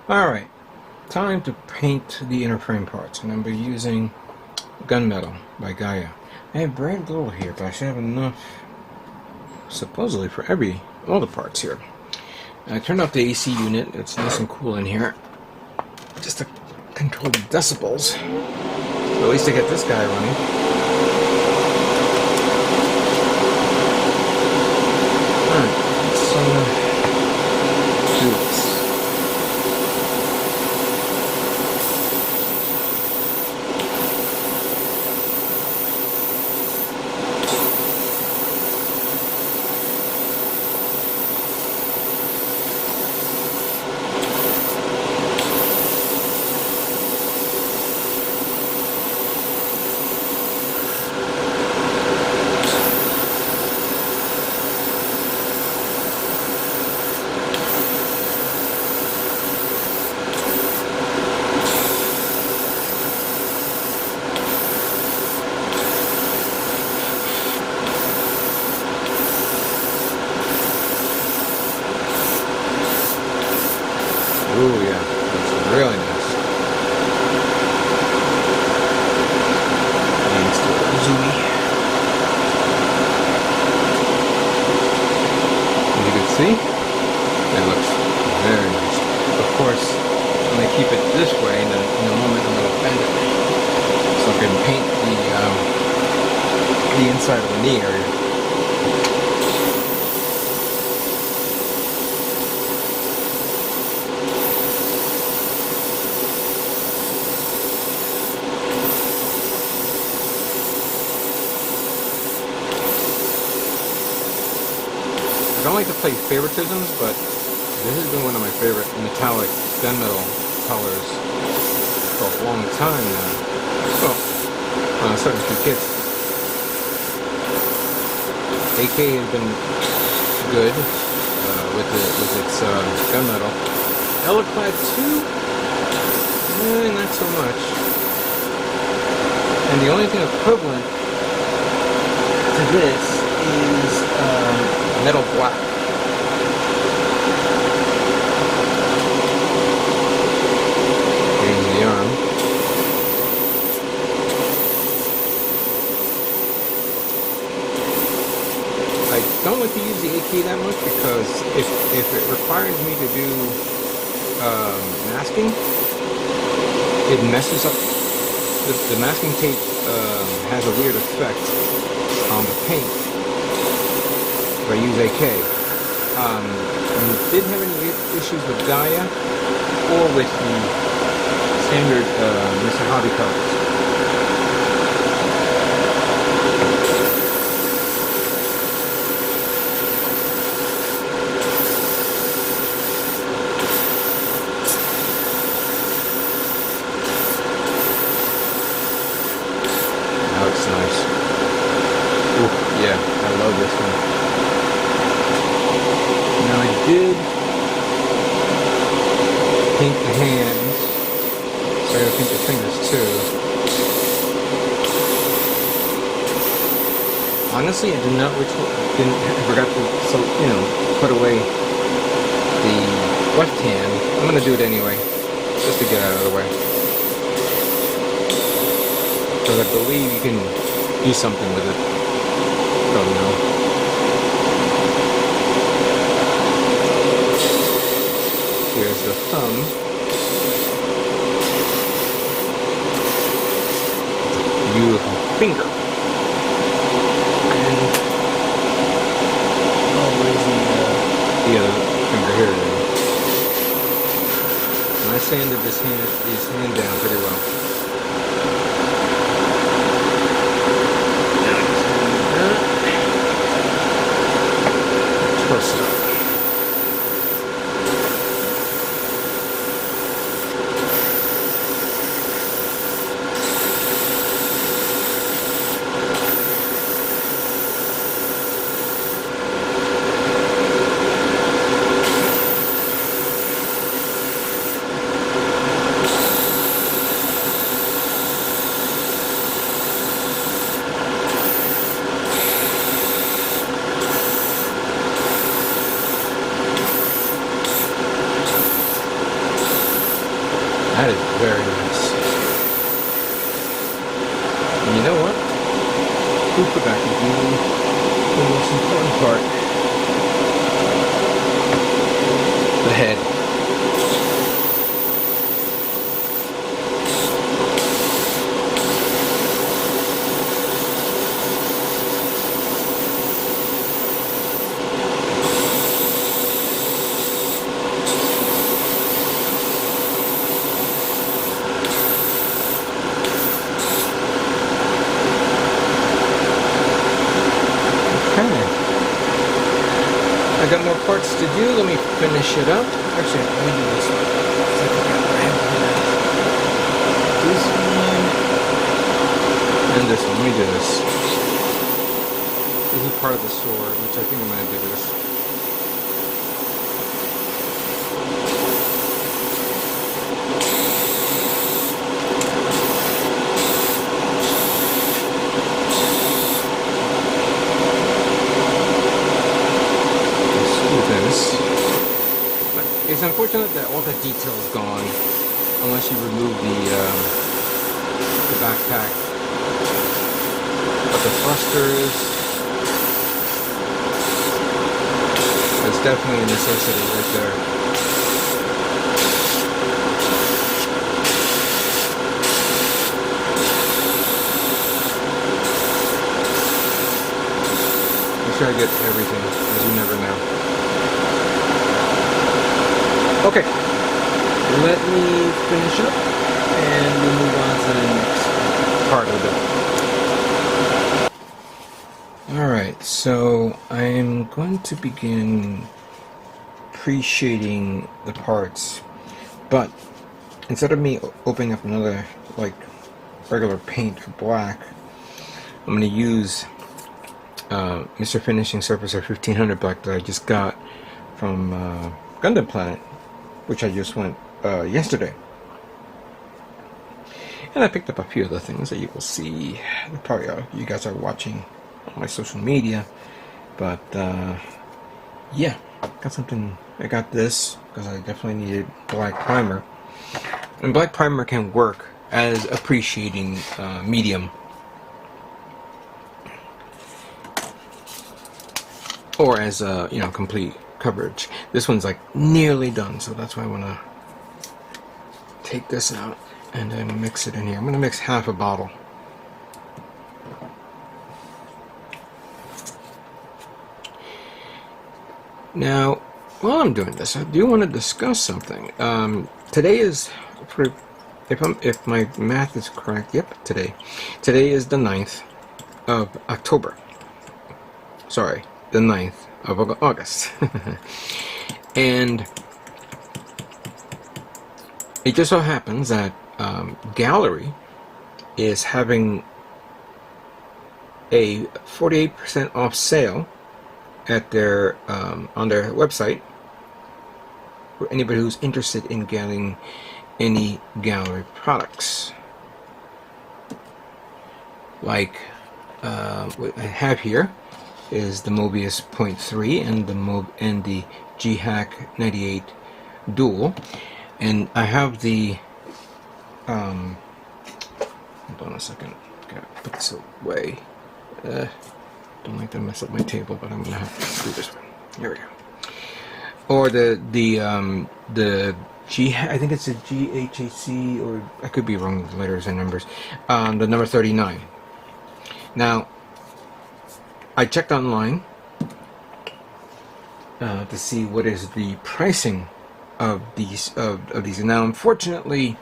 Alright, time to paint the inner frame parts, and I'm going to be using Gun Metal by Gaia. I have very little here, but I should have enough, supposedly, for all the parts here. I turned off the AC unit. It's nice and cool in here, just to control the decibels. So at least I get this guy running. Alright, let's do this. Ooh, yeah, that's really nice. And it's still zoomy. As you can see, it looks very nice. Of course, when I keep it this way, in a moment I'm going to bend it so I can paint the inside of the knee area. I don't like to play favoritisms, but this has been one of my favorite metallic gunmetal colors for a long time now. Well, on a certain few kits. AK has been good with its gunmetal. Eloclad 2, not so much. And the only thing equivalent to this is metal black. Here's the arm. I don't like to use the AK that much because if it requires me to do masking, it messes up. The masking tape has a weird effect on the paint. If I use AK. Didn't have any issues with Gaia or with the standard Mr. Hobby colors. That looks nice. Ooh, yeah, I love this one. Now I did paint the hands, so I gotta paint the fingers too. Honestly, I did not I forgot to put away the left hand. I'm gonna do it anyway, just to get out of the way. Because I believe you can do something with it. I don't know. Here's the thumb. Beautiful finger. And where's the other finger here? And I sanded his hand down pretty well. Torso. That is very nice. And you know what? We forgot to do the most important part. The head. I got more parts to do. Let me finish it up. Actually, let me do this one. This one and this one. Let me do this. This is part of the sword, which I think I'm going to do this. It's unfortunate that all the detail is gone, unless you remove the backpack. But the thrusters, it's definitely a necessity right there. Make sure I get everything, as you never know. Okay, let me finish up and we'll move on to the next part of it. Alright, so I'm going to begin pre-shading the parts, but instead of me opening up another like regular paint for black, I'm going to use Mr. Finishing Surfacer 1500 black that I just got from Gundam Planet, which I just went yesterday. And I picked up a few other things that you will see. Probably you guys are watching on my social media. But yeah, got something. I got this because I definitely needed black primer. And black primer can work as appreciating medium. Or as complete coverage. This one's like nearly done, so that's why I want to take this out and then mix it in here. I'm going to mix half a bottle. Now, while I'm doing this, I do want to discuss something. Today is, if my math is correct, yep, today is the 9th of October. Sorry, the 9th of August. And it just so happens that Gaahleri is having a 48% off sale at their on their website for anybody who's interested in getting any Gaahleri products. Like what I have here is the Mobius 0.3 and the GHPM-98 dual, and I have the hold on a second, gotta put this away. Don't like to mess up my table, but I'm gonna have to do this one. Here we go. Or the I think it's a GHAC, or I could be wrong with the letters and numbers. The number 39. Now, I checked online to see what is the pricing of these Now, unfortunately,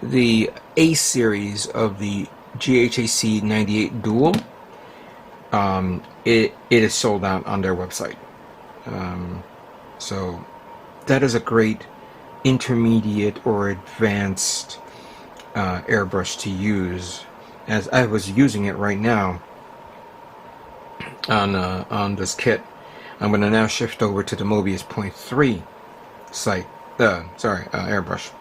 the A series of the GHAC 98 Dual, it is sold out on their website. So that is a great intermediate or advanced airbrush to use, as I was using it right now on this kit. I'm going to now shift over to the Mobius 0.3 site. Airbrush.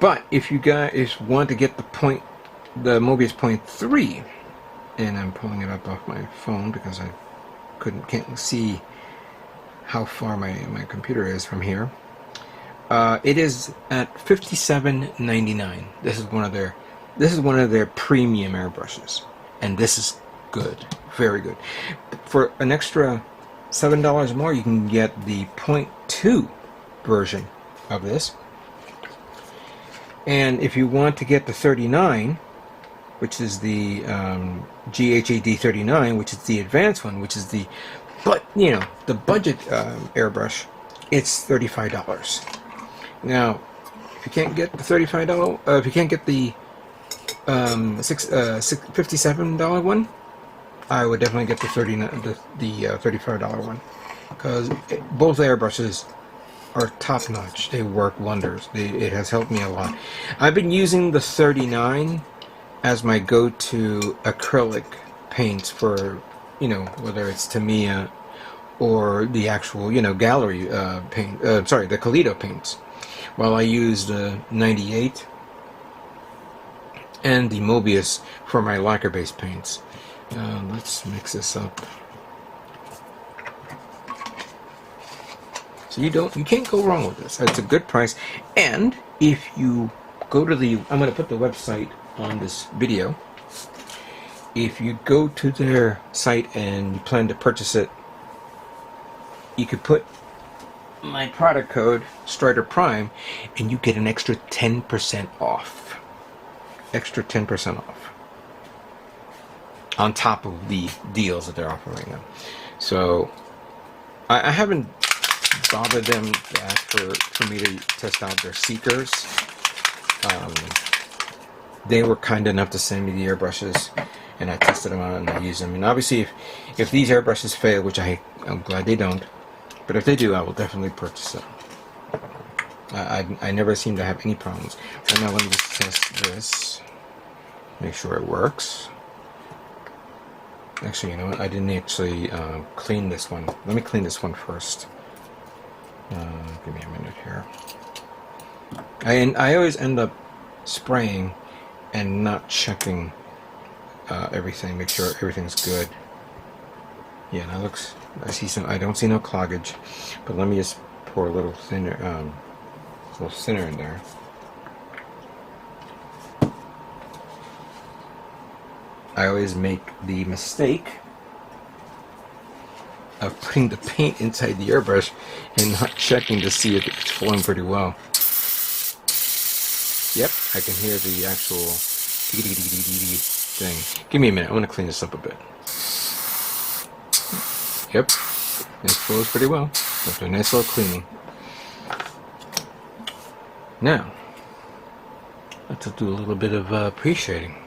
But if you guys want to get the Mobius 0.3, and I'm pulling it up off my phone because I can't see how far my computer is from here. It is at $57.99. This is one of their premium airbrushes, and this is good, very good. For an extra $7 more, you can get the 0.2 version of this. And if you want to get the 39, which is the GHAD 39, which is the advanced one, which is the budget airbrush, it's $35. Now, if you can't get the $35, if you can't get the $57 one, I would definitely get the $35 one, because both airbrushes are top notch. They work wonders. It has helped me a lot. I've been using the 39 as my go-to acrylic paints for, whether it's Tamiya or the actual, Gaahleri paint. The Kaleido paints. While I use the 98 and the Mobius for my lacquer-based paints. Let's mix this up. So you can't go wrong with this. It's a good price. And if you go to I'm going to put the website on this video. If you go to their site and you plan to purchase it, you could put my product code Stryderprime and you get an extra 10% off. Extra 10% off on top of the deals that they're offering right now. So I haven't bothered them to ask for me to test out their seekers. They were kind enough to send me the airbrushes, and I tested them out and I used them. And obviously, if these airbrushes fail, which I'm glad they don't, but if they do, I will definitely purchase them. I never seem to have any problems. And now let me just test this, make sure it works. Actually, you know what? I didn't actually clean this one. Let me clean this one first. Give me a minute here. I always end up spraying and not checking everything. Make sure everything's good. Yeah, that looks. I don't see no cloggage, but let me just pour a little thinner in there. I always make the mistake of putting the paint inside the airbrush and not checking to see if it's flowing pretty well. Yep, I can hear the actual thing. Give me a minute, I'm going to clean this up a bit. Yep, it flows pretty well. After a nice little cleaning. Now, let's do a little bit of pre-shading.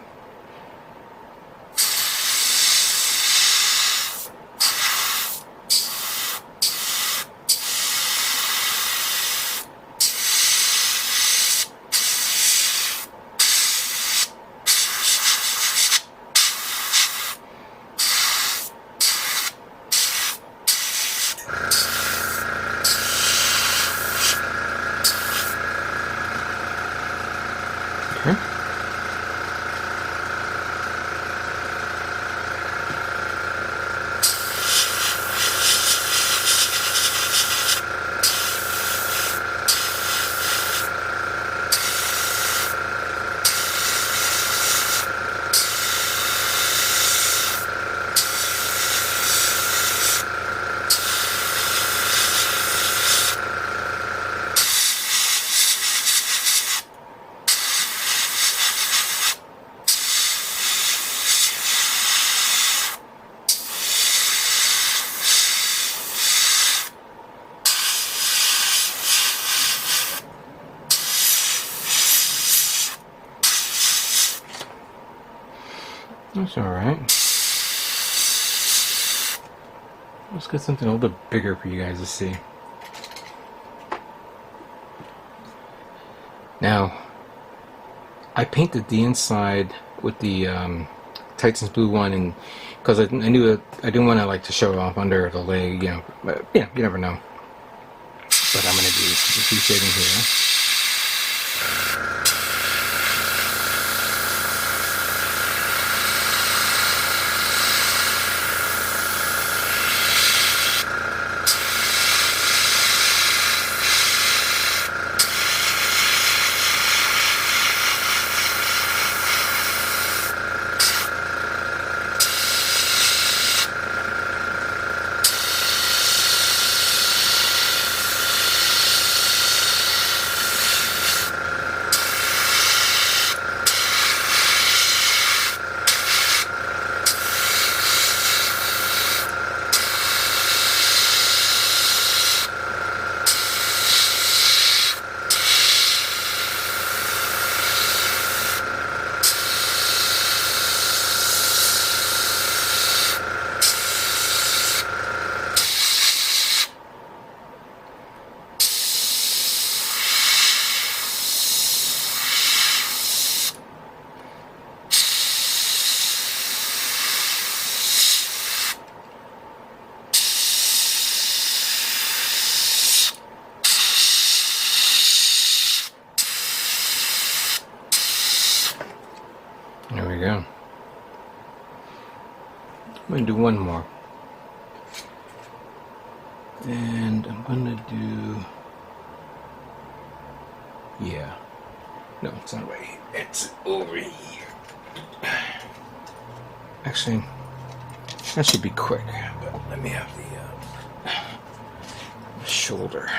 That's alright. Let's get something a little bit bigger for you guys to see. Now, I painted the inside with the Titan's Blue one, and because I knew that I didn't want to to show it off under the leg, but you never know. But I'm going to do some shading here. go. I'm going to do one more. And I'm going to do... Yeah. No, it's not right here. It's over here. Actually, that should be quick. But let me have the shoulder.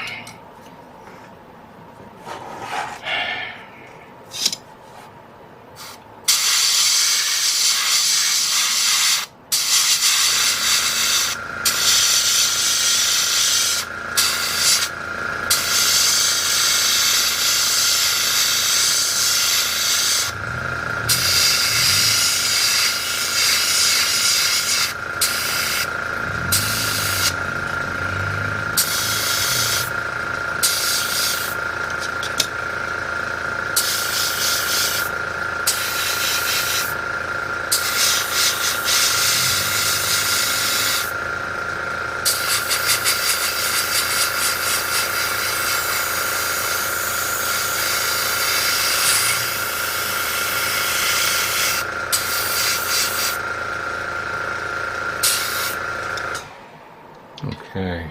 Okay.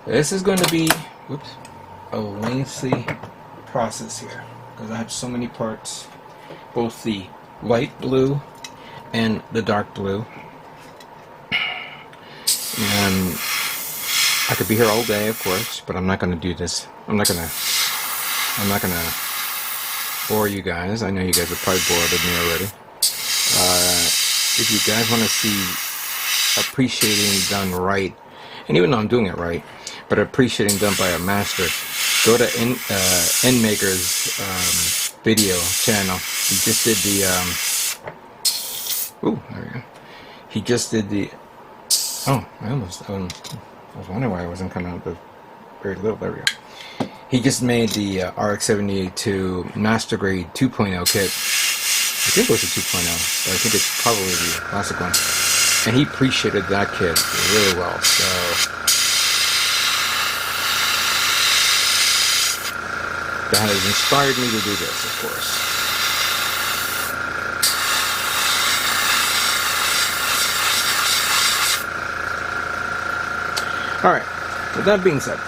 This is going to be, whoops, a lengthy process here because I have so many parts, both the light blue and the dark blue. And I could be here all day, of course, but I'm not going to do this. I'm not going to bore you guys. I know you guys are probably bored of me already. If you guys want to see appreciating done right, and even though I'm doing it right, but appreciating done by a master, go to Nmaker's video channel. He just did the there we go. He just did the I was wondering why I wasn't coming out with very little. There we go. He just made the RX-78 Master Grade 2.0 kit. I think it was a 2.0, but I think it's probably the classic one. And he appreciated that kit really well, so that has inspired me to do this, of course. Alright, with that being said,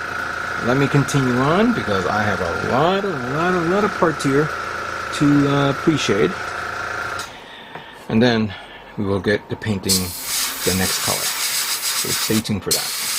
let me continue on because I have a lot of parts here to appreciate. And then we will get to painting the next color. So stay tuned for that.